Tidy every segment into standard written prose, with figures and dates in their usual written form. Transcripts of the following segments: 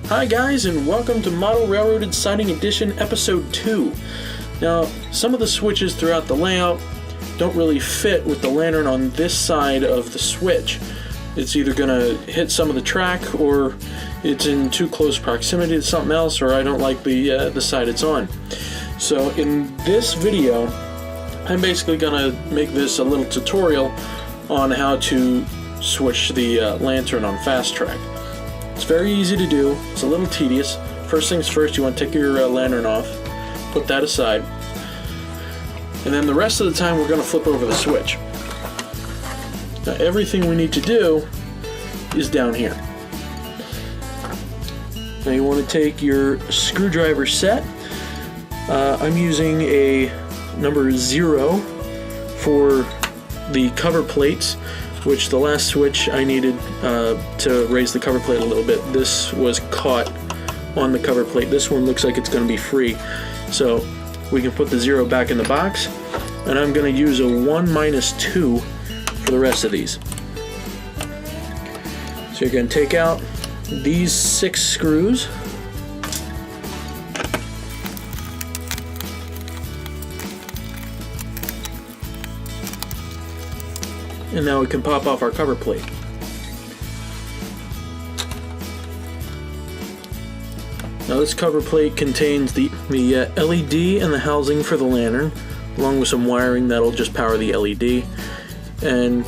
Hi guys, and welcome to Model Railroaded Siding Edition Episode 2. Now, some of the switches throughout the layout don't really fit with the lantern on this side of the switch. It's either going to hit some of the track, or it's in too close proximity to something else, or I don't like the side it's on. So in this video, I'm basically going to make this a little tutorial on how to switch the lantern on Fastrack. It's very easy to do. It's a little tedious. First things first, you want to take your lantern off, put that aside, and then the rest of the time we're going to flip over the switch. Now everything we need to do is down here. Now you want to take your screwdriver set. I'm using a number 0 for the cover plates, which the last switch I needed to raise the cover plate a little bit. This was caught on the cover plate. This one looks like it's going to be free. So we can put the 0 back in the box, and I'm going to use a 1-2 for the rest of these. So you're going to take out these 6 screws. And now we can pop off our cover plate. Now this cover plate contains the LED and the housing for the lantern, along with some wiring that'll just power the LED. And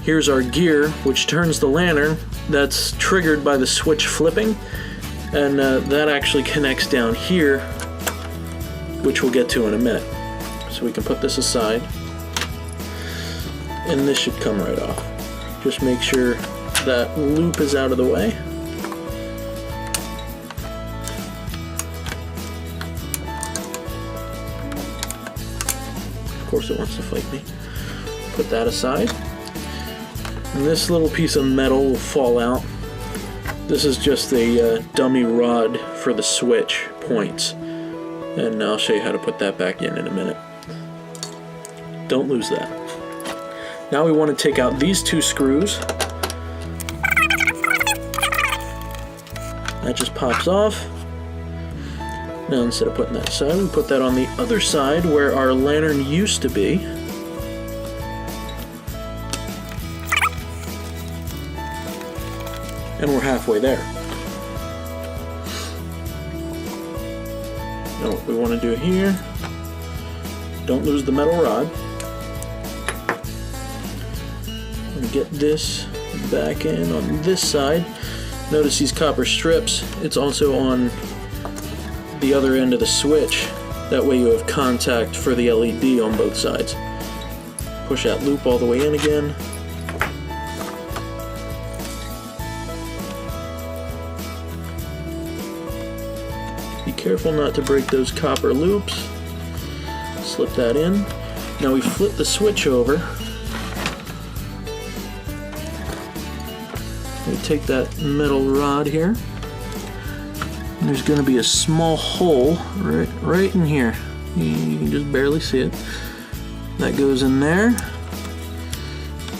here's our gear, which turns the lantern. That's triggered by the switch flipping, and that actually connects down here, which we'll get to in a minute. So we can put this aside. And this should come right off. Just make sure that loop is out of the way. Of course it wants to fight me. Put that aside. And this little piece of metal will fall out. This is just a dummy rod for the switch points. And I'll show you how to put that back in a minute. Don't lose that. Now we want to take out these 2 screws. That just pops off. Now instead of putting that aside, we put that on the other side where our lantern used to be. And we're halfway there. Now what we want to do here, don't lose the metal rod. Get this back in on this side. Notice these copper strips. It's also on the other end of the switch. That way you have contact for the LED on both sides. Push that loop all the way in again. Be careful not to break those copper loops. Slip that in. Now we flip the switch over. We take that metal rod here, and there's going to be a small hole right in here. You can just barely see it. That goes in there.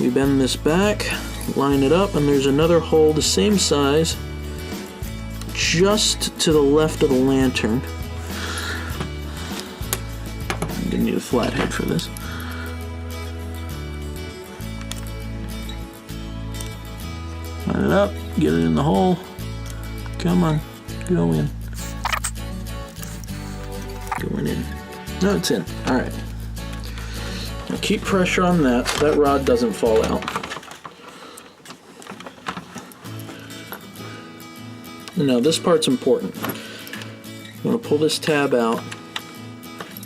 We bend this back, line it up, and there's another hole the same size just to the left of the lantern. I'm going to need a flathead for this. Line it up, get it in the hole. Come on, go in. Going in. No, it's in. Alright. Now keep pressure on that so that rod doesn't fall out. And now this part's important. You want to pull this tab out.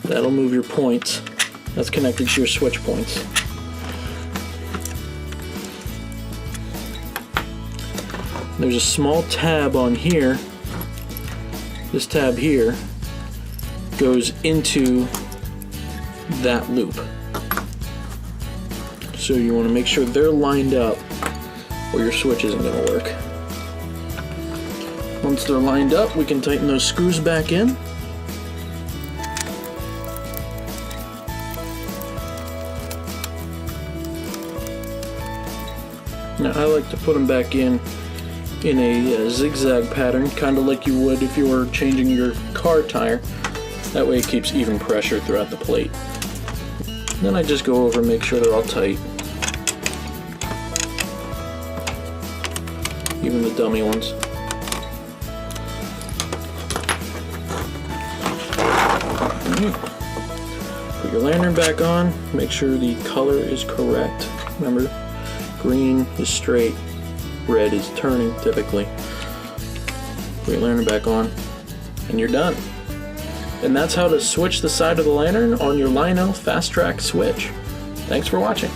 That'll move your points. That's connected to your switch points. There's a small tab on here. This tab here goes into that loop. So you want to make sure they're lined up or your switch isn't going to work. Once they're lined up, we can tighten those screws back in. Now I like to put them back in in a zigzag pattern, kind of like you would if you were changing your car tire. That way it keeps even pressure throughout the plate. Then I just go over and make sure they're all tight. Even the dummy ones. Put your lantern back on, make sure the color is correct. Remember, green is straight, red is turning typically. Put your lantern back on, and you're done. And that's how to switch the side of the lantern on your Lionel Fastrack switch. Thanks for watching.